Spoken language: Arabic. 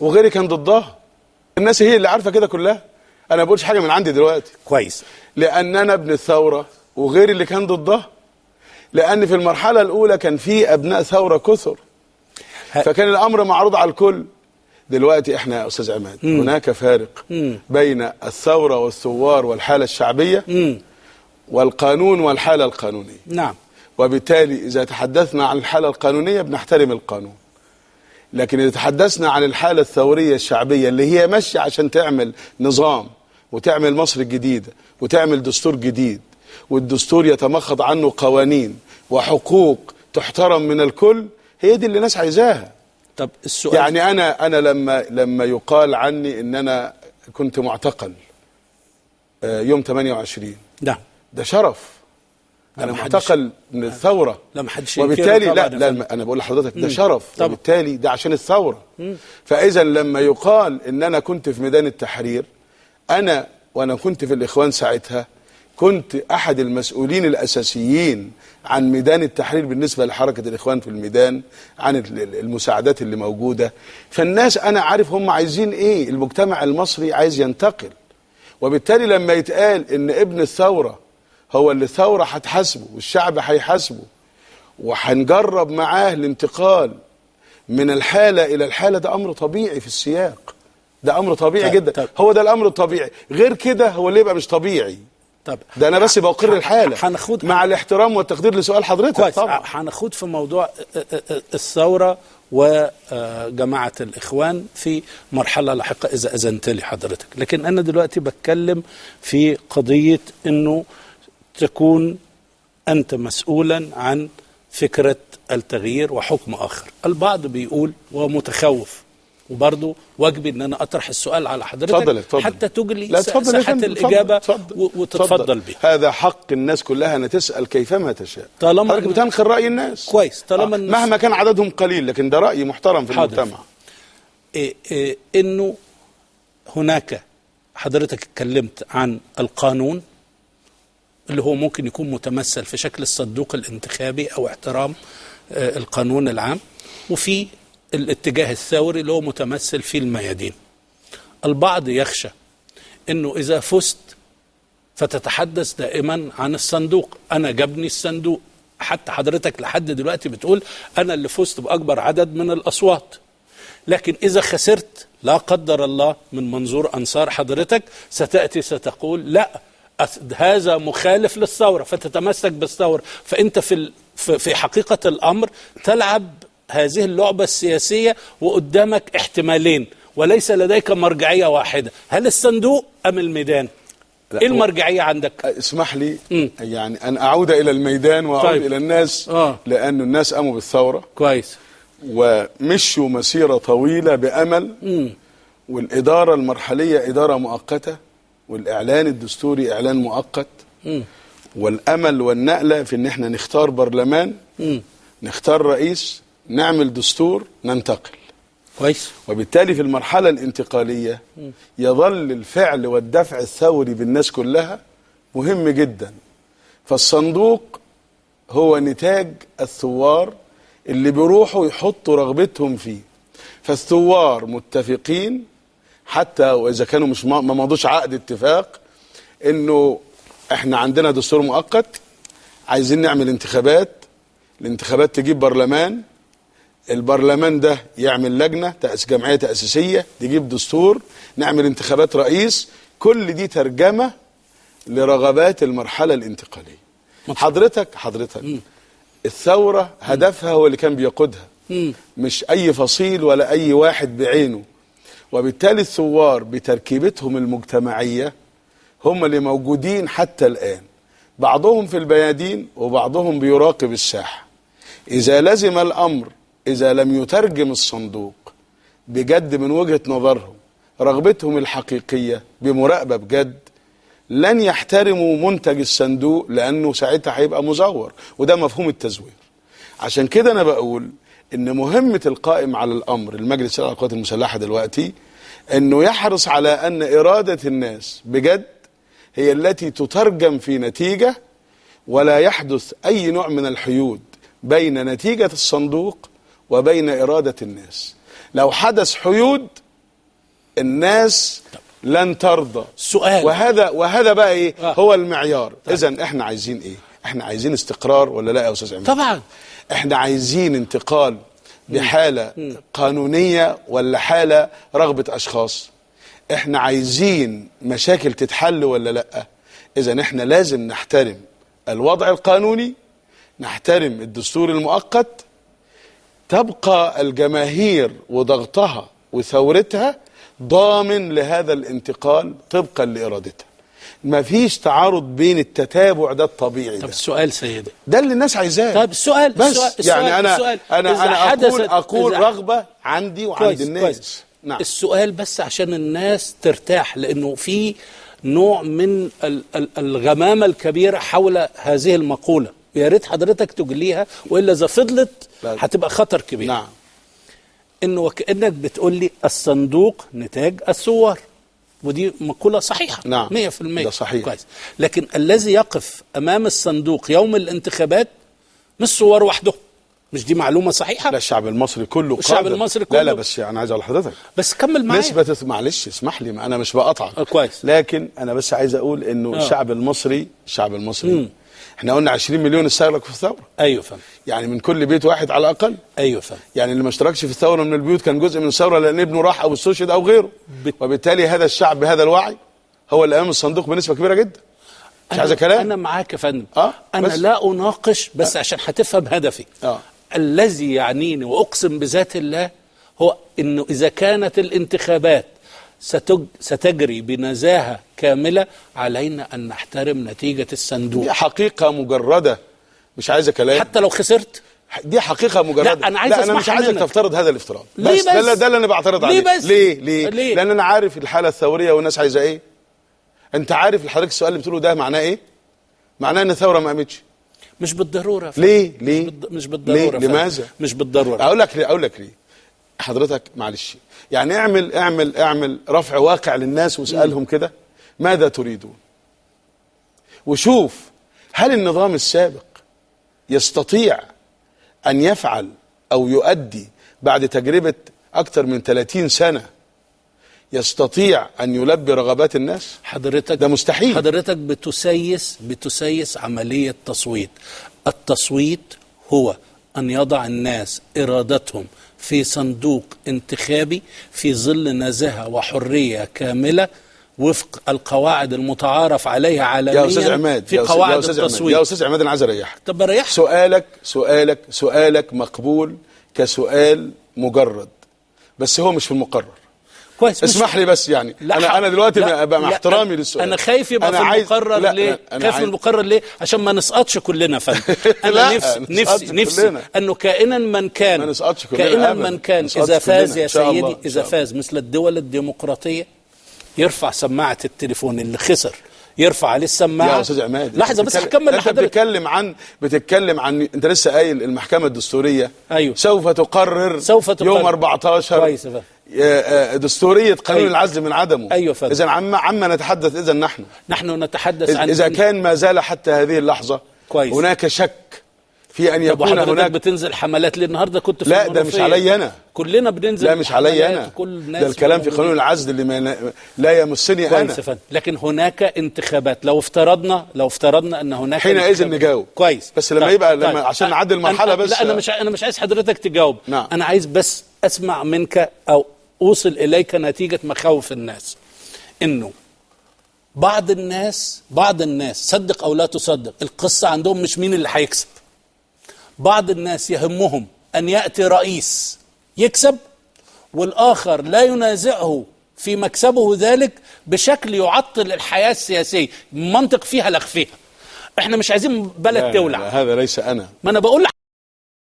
وغيري كان ضدها. الناس هي اللي عارفه كده كلها، انا ما بقولش حاجه من عندي دلوقتي. كويس. لان انا ابن الثوره وغيري اللي كان ضدها، لان في المرحله الاولى كان في ابناء ثوره كثر، فكان الامر معروض على الكل. دلوقتي احنا يا استاذ عماد هناك فارق بين الثوره والثوار والحاله الشعبيه والقانون والحاله القانونيه. نعم. وبالتالي اذا تحدثنا عن الحاله القانونيه بنحترم القانون، لكن إذا تحدثنا عن الحالة الثورية الشعبية اللي هي ماشية عشان تعمل نظام وتعمل مصر الجديدة وتعمل دستور جديد، والدستور يتمخض عنه قوانين وحقوق تحترم من الكل، هي دي اللي الناس عايزاها. طب السؤال يعني أنا لما يقال عني إن أنا كنت معتقل يوم 28، نعم، ده شرف. أنا معتقل من الثورة، لا محدش وبالتالي لا أنا بقول لحضرتك ده شرف، وبالتالي ده عشان الثورة. فإذا لما يقال إن أنا كنت في ميدان التحرير، وأنا كنت في الإخوان ساعتها، كنت أحد المسؤولين الأساسيين عن ميدان التحرير بالنسبة لحركة الإخوان في الميدان، عن المساعدات اللي موجودة. فالناس أنا عارف هم عايزين إيه، المجتمع المصري عايز ينتقل. وبالتالي لما يتقال إن ابن الثورة هو اللي الثورة هتحاسبه والشعب هيحاسبه وهنجرب معاه الانتقال من الحالة إلى الحالة، ده أمر طبيعي في السياق، ده أمر طبيعي جدا. هو ده الأمر الطبيعي، غير كده هو اللي يبقى مش طبيعي. طب ده أنا بس بقر الحالة مع الاحترام والتقدير لسؤال حضرتك. طبعا هنخوض في موضوع الثورة وجماعة الإخوان في مرحلة لاحقة إذا أذنت لي حضرتك، لكن أنا دلوقتي بتكلم في قضية إنه تكون أنت مسؤولا عن فكرة التغيير وحكم آخر. البعض بيقول ومتخوف، وبرضه واجبي ان انا اطرح السؤال على حضرتك اتفضل. حتى تجلي ساحة الإجابة وتتفضل به. هذا حق الناس كلها أن تسأل كيفما تشاء، طالما حضرتك بتنخر رأي الناس. كويس. طالما مهما كان عددهم قليل، لكن ده رأي محترم في المجتمع. إنه هناك، حضرتك اتكلمت عن القانون اللي هو ممكن يكون متمثل في شكل الصندوق الانتخابي أو احترام القانون العام، وفي الاتجاه الثوري اللي هو متمثل في الميادين. البعض يخشى انه اذا فزت فتتحدث دائما عن الصندوق، انا جابني الصندوق. حتى حضرتك لحد دلوقتي بتقول انا اللي فزت باكبر عدد من الاصوات، لكن اذا خسرت لا قدر الله من منظور انصار حضرتك ستاتي ستقول لا هذا مخالف للثوره، فتتمسك بالثوره. فانت في حقيقه الامر تلعب هذه اللعبة السياسية وقدامك احتمالين وليس لديك مرجعية واحدة، هل الصندوق أم الميدان؟ ايه المرجعية عندك؟ اسمح لي يعني أن أعود إلى الميدان وأعود إلى الناس، لأن الناس قاموا بالثورة كويس ومشوا مسيرة طويلة بأمل. والإدارة المرحلية إدارة مؤقتة، والإعلان الدستوري إعلان مؤقت، والأمل والنقلة في إن احنا نختار برلمان، نختار رئيس، نعمل دستور، ننتقل. كويس. وبالتالي في المرحلة الانتقالية يظل الفعل والدفع الثوري بالناس كلها مهم جدا. فالصندوق هو نتاج الثوار اللي بيروحوا يحطوا رغبتهم فيه. فالثوار متفقين حتى وإذا كانوا مش ما مضوش عقد اتفاق إنه احنا عندنا دستور مؤقت، عايزين نعمل انتخابات، الانتخابات تجيب برلمان، البرلمان ده يعمل لجنة جمعية تأسيسية تجيب دستور، نعمل انتخابات رئيس. كل دي ترجمة لرغبات المرحلة الانتقالية. حضرتك الثورة هدفها هو اللي كان بيقودها، مش أي فصيل ولا أي واحد بعينه. وبالتالي الثوار بتركيبتهم المجتمعية هم اللي موجودين حتى الآن، بعضهم في البيادين وبعضهم بيراقب الساحة. إذا لزم الأمر، إذا لم يترجم الصندوق بجد من وجهة نظرهم رغبتهم الحقيقية بمراقبة بجد، لن يحترموا منتج الصندوق، لأنه ساعتها هيبقى مزور، وده مفهوم التزوير. عشان كده أنا بقول إن مهمة القائم على الأمر المجلس الأعلى للقوات المسلحة دلوقتي إنه يحرص على أن إرادة الناس بجد هي التي تترجم في نتيجة، ولا يحدث أي نوع من الحيود بين نتيجة الصندوق وبين إرادة الناس. لو حدث حيود الناس لن ترضى. سؤال. وهذا بقى ايه هو المعيار. اذا احنا عايزين ايه؟ احنا عايزين استقرار ولا لا يا استاذ عماد؟ طبعا. احنا عايزين انتقال بحالة قانونية ولا حالة رغبة اشخاص؟ احنا عايزين مشاكل تتحل ولا لا؟ اذا احنا لازم نحترم الوضع القانوني، نحترم الدستور المؤقت، تبقى الجماهير وضغطها وثورتها ضامن لهذا الانتقال طبقا لإرادتها. ما فيش تعارض بين التتابع ده الطبيعي. طب السؤال سيدي، ده اللي الناس عايزاه. طب السؤال بس السؤال يعني انا اقول رغبة عندي وعند كويس الناس. كويس. نعم. السؤال بس عشان الناس ترتاح، لانه في نوع من الغمامة الكبيرة حول هذه المقولة، يا ريت حضرتك تجليها، والا اذا فضلت هتبقى خطر كبير. نعم. انه وكأنك بتقول لي الصندوق نتاج الثوار، ودي مقولة صحيحة. نعم 100%. ده صحيح. كويس. لكن الذي يقف امام الصندوق يوم الانتخابات مش ثوار وحده، مش دي معلومة صحيحة؟ لا، الشعب المصري كله الشعب قادر. المصري كله. لا بس انا عايز اقول لحضرتك بس كمل معايا. نسبة، معلش اسمح لي، ما انا مش بقطعك. كويس. لكن انا بس عايز اقول انه الشعب المصري احنا قلنا 20 مليون اشتركوا في الثورة. ايوه فهم. يعني من كل بيت واحد على الاقل. ايوه فهم. يعني اللي ما اشتركش في الثورة من البيوت كان جزء من الثورة لان ابنه راح او استشهد او غيره. وبالتالي هذا الشعب بهذا الوعي هو اللي امام الصندوق بنسبة كبيرة جدا. مش عايز كلام. انا معاك يا فندم. انا لا اناقش، بس عشان هتفهم هدفي. الذي يعنيني واقسم بذات الله هو انه اذا كانت الانتخابات ستجري بنزاهة كاملة، علينا ان نحترم نتيجة الصندوق. دي حقيقة مجردة، مش عايزة كلام. حتى لو خسرت دي حقيقة مجردة. لا انا مش عايزك تفترض هذا الافتراض. بس ده اللي انا بعترض عليه. ليه؟ لان انا عارف الحالة الثورية والناس عايزة ايه. انت عارف حضرتك السؤال اللي بتقوله ده معناه ايه؟ معناه ان الثورة ما قامتش. مش بالضرورة. ليه؟ مش بالضرورة. لماذا؟ مش بالضرورة. اقول لك ليه. حضرتك معلش، يعني اعمل رفع واقع للناس واسألهم كده ماذا تريدون، وشوف هل النظام السابق يستطيع أن يفعل أو يؤدي بعد تجربة أكثر من 30 سنة، يستطيع أن يلبي رغبات الناس؟ حضرتك ده مستحيل. حضرتك بتسيس عملية تصويت. التصويت هو أن يضع الناس إرادتهم في صندوق انتخابي في ظل نزاهة وحرية كاملة وفق القواعد المتعارف عليها عالميا. يا أستاذ عماد، في قواعد التصويت. يا أستاذ عماد أنا عايز أريحك. طب أريحك. سؤالك مقبول كسؤال مجرد، بس هو مش في المقرر. كويس. اسمح لي بس، يعني انا دلوقتي مع احترامي للسؤال، انا خايف يبقى في المقرر. ليه خايف من المقرر؟ ليه؟ عشان ما نسقطش كلنا فندم. انا نفسي انه كائنا من كان، ما نسقطش كلنا من كان اذا فاز يا سيدي، اذا فاز مثل الدول الديمقراطيه يرفع سماعه التليفون، اللي خسر يرفع عليه السماعه. يا استاذ عماد لحظه بس هكمل لحضرتك. بتتكلم عن انت لسه قايل المحكمه الدستوريه. أيوه. سوف تقرر يوم 14. كويس. دستوريه قانون العزل من عدمه. ايوه فندم. اذا عما نتحدث. اذا نحن نتحدث عن اذا كان ما زال حتى هذه اللحظه كويس. هناك شك في ان يكون هناك. بتنزل حملات ليه النهارده؟ كنت في لا ده مش علي انا، كلنا بننزل. لا مش علي انا، ده الكلام في قانون العزل اللي لا يمسني انا. لكن هناك انتخابات. لو افترضنا ان هناك حينئذ نجاوب. كويس. بس لما يبقى عشان نعدي المرحله. بس لا انا مش عايز حضرتك تجاوب. نعم. انا عايز بس اسمع منك او اوصل اليك نتيجه مخاوف الناس، انه بعض الناس صدق او لا تصدق، القصه عندهم مش مين اللي هيكسب. بعض الناس يهمهم أن يأتي رئيس يكسب، والآخر لا ينازعه في مكسبه ذلك بشكل يعطل الحياة السياسية. منطق فيها لخفيها. احنا مش عايزين بلد تولع. هذا ليس أنا. ما أنا بقول